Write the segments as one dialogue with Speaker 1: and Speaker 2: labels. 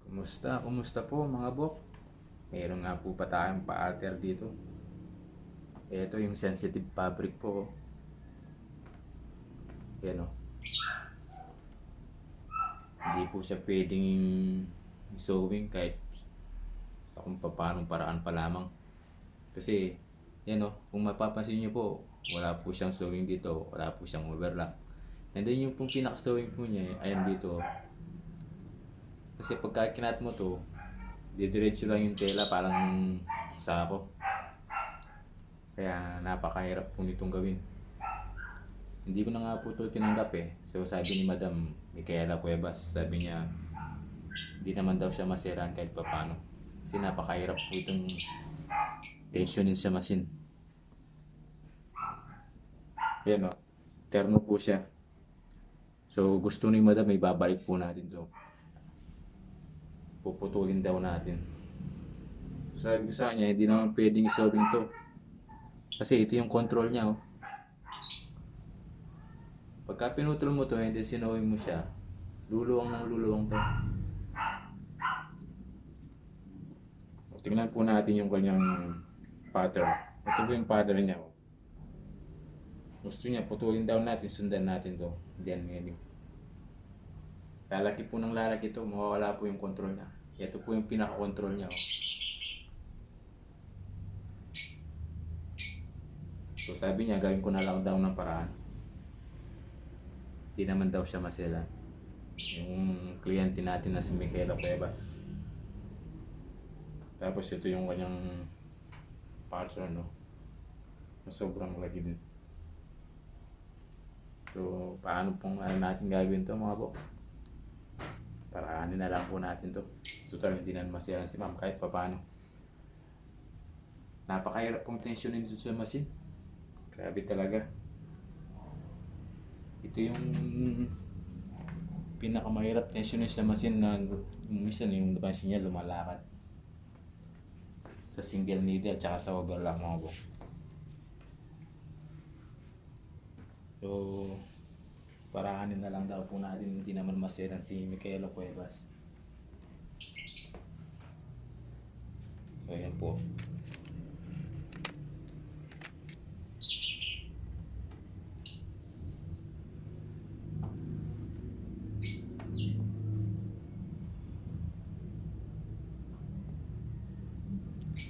Speaker 1: Kumusta? Kumusta po mga bok? Meron nga po pa tayong pa-alter dito. Ito yung sensitive fabric po. Yan o. Hindi po siya pwedeng sewing kahit sa kung paano paraan pa lamang. Kasi, yan o, kung mapapansin nyo po, wala po siyang sewing dito, wala po siyang overlock. And then yung pong pinaka-sewing po niya, ayan dito. Kasi pagka kinat mo to, didiretso lang yung tela parang sako. Kaya napakahirap po nitong gawin. Hindi ko na nga po ito tinanggap eh. So sabi ni Madam Micaela Cuevas, sabi niya, hindi naman daw siya masiraan kahit paano. Kasi napakahirap po itong tensionin sa machine. Yan o, terno po siya. So gusto ni Madam, may babalik po natin to. Puputulin daw natin. So sabi ko sa kanya, hindi naman pwedeng isawing to. Kasi ito yung control niya oh. Pagka pinutol mo to, hindi sinawing mo siya, luluwang ng luluwang to. Tingnan po natin yung kanyang pattern. Ito po yung pattern niya. Gusto niya, putulin daw natin, sundan natin to. Then, maybe. Lalaki po ng lalaki to, mawawala po yung control niya. Ito po yung pinaka-control niya. So sabi niya, gawin ko na lang daw ng paraan. Hindi naman daw siya masela. Yung kliyente natin na si Micaela Cuevas. Tapos ito yung kanyang pattern, no? Na sobrang lagi din. So, paano pong natin gagawin to mga bok? Paraanin na lang po natin to. Total, hindi na masela si ma'am kahit paano. Napakahirap pong tensionin dito sa machine. Grabe talaga. Ito yung pinakamahirap tensionin sa machine na minsan yung machine niya lumalakad. Sa single needle at saka sa overlock mga bok. So, paraanin na lang daw po natin, hindi naman maselan si Micaela Cuevas. So, ayan po.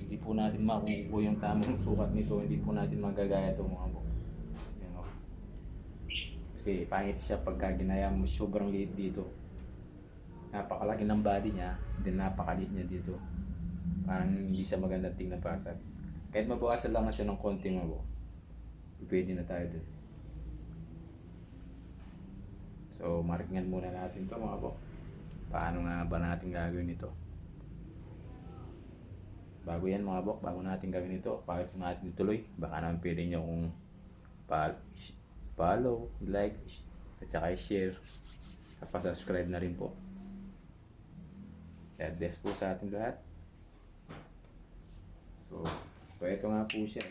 Speaker 1: Hindi po natin makukuha yung tamang sukat nito, hindi po natin magagaya ito mga bok. Ayan o. Kasi pangit siya pagka ginaya mo, sobrang liit dito. Napakalaki ng body niya, then napakaliit niya dito. Parang hindi siya magandang tingnan para sa. Kahit mabawasan lang na siya ng konti mga bok, pwede na tayo dun. So, markingan muna natin to mga bok. Paano nga ba natin gagawin ito? Bago yan mga bok, bago natin gawin ito, bakit natin ituloy? Baka naman pwede nyo kung follow, like, at saka share. At pa-subscribe na rin po. God bless po sa ating lahat. So ito nga po siya.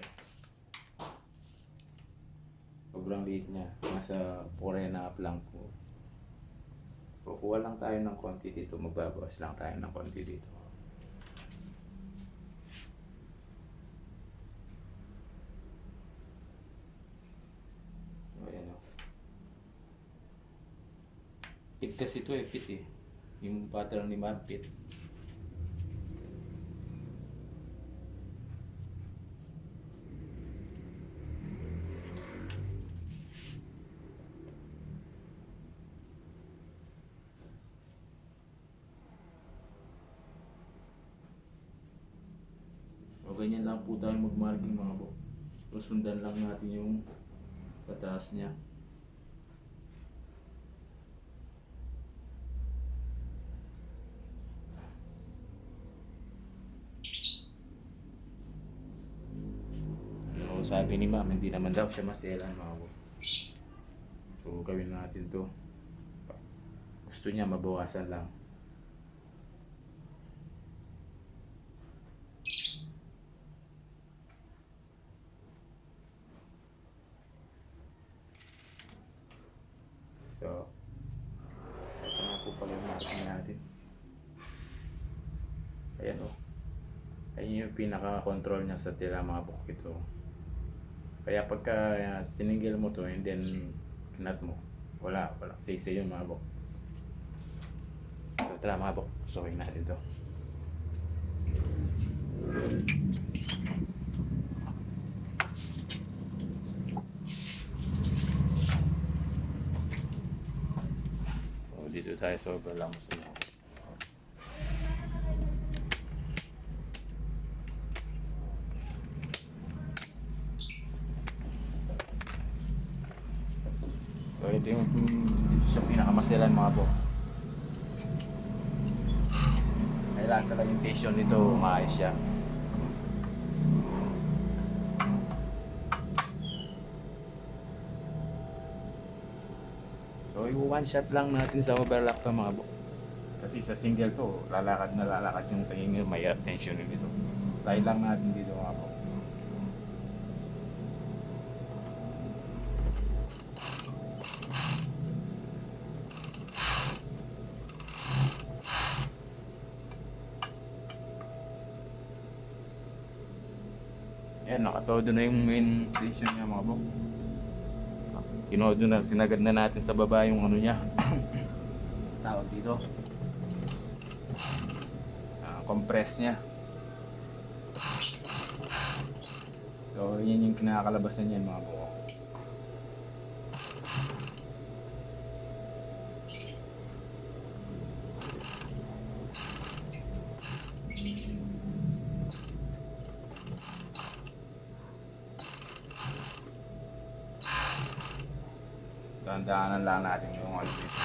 Speaker 1: Sobrang liit niya. Nasa 4.5 lang po. Kukuha lang tayo ng konti dito. Magbabawas lang tayo ng konti dito. Ayan o. Pit kasi ito eh. Pit eh. Yung pattern ni Ma'am Pit. O ganyan lang po tayo mag-marking mga bok. Susundan lang natin yung pataas niya. So sabi ni ma'am, hindi naman daw siya maselan mga bok. So gawin natin to. Gusto niya mabawasan lang. So, ito na po pala yung marking natin. Ayan o. Ayun yung pinaka-control niya sa tila mga bok ito. Kaya pagka siningil mo to and then kinat mo, walang sisi yun mga bok. So, tara mga bok, suking natin to. So, dito tayo sa overlang mo. So ito yung dito sa pinakamasilan mga bok. Kailangan talaga yung tension nito maayos siya. So yung one shot lang natin sa overlock to mga bok. Kasi sa single to, lalakad na lalakad yung tingin may tension nito. Try lang natin dito mga bok. Ayan, nakatodo na yung main tension niya mga bok. Kinodo na, sinagad na natin sa baba yung ano niya. Tawag dito. Compress niya. So, yan yung kinakalabasan niyan mga bok. Dahan-dahanan lang natin yung ano dito.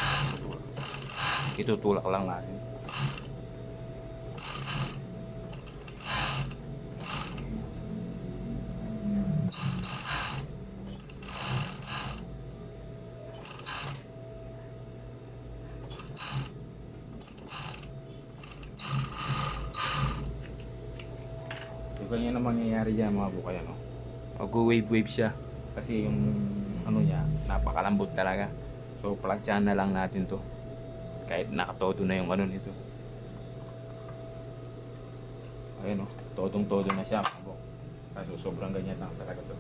Speaker 1: Itutulak lang natin. So ganyan na mangyayari dyan mga bukay ano. Mag-wave siya. Kasi yung ano niya, napakalambot talaga. So plugyan na lang natin to. Kahit nakatodo na yung ano nito. Ayun o, todong-todo na siya mga buk. Kaso sobrang ganyan lang talaga to.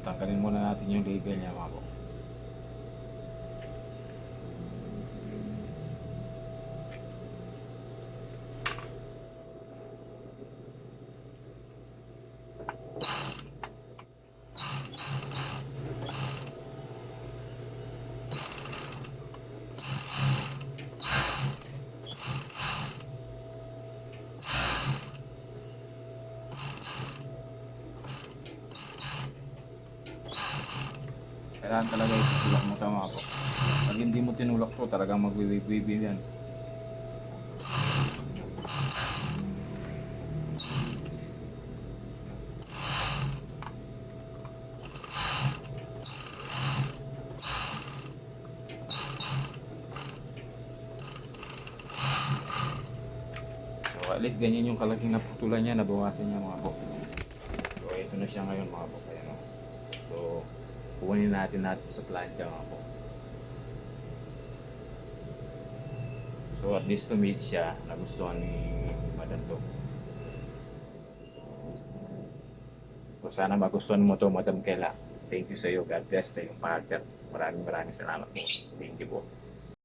Speaker 1: Tanggalin muna natin yung label niya mga buk. Kailangan talaga itulak mo tama po. Pag hindi mo tinulak to, talagang mag-wave yan. So at least ganyan yung kalaking naputulan niya, nabawasan niya mga bok. So ito na siya ngayon mga bok. Ayan, no? So kukunin natin sa plancha mga bok. So at least to meet siya, nagustuhan ni Madam to. So sana magustuhan mo to Madam Kela. Thank you sa iyo. God bless sa iyong partner. Maraming salamat po. Thank you po.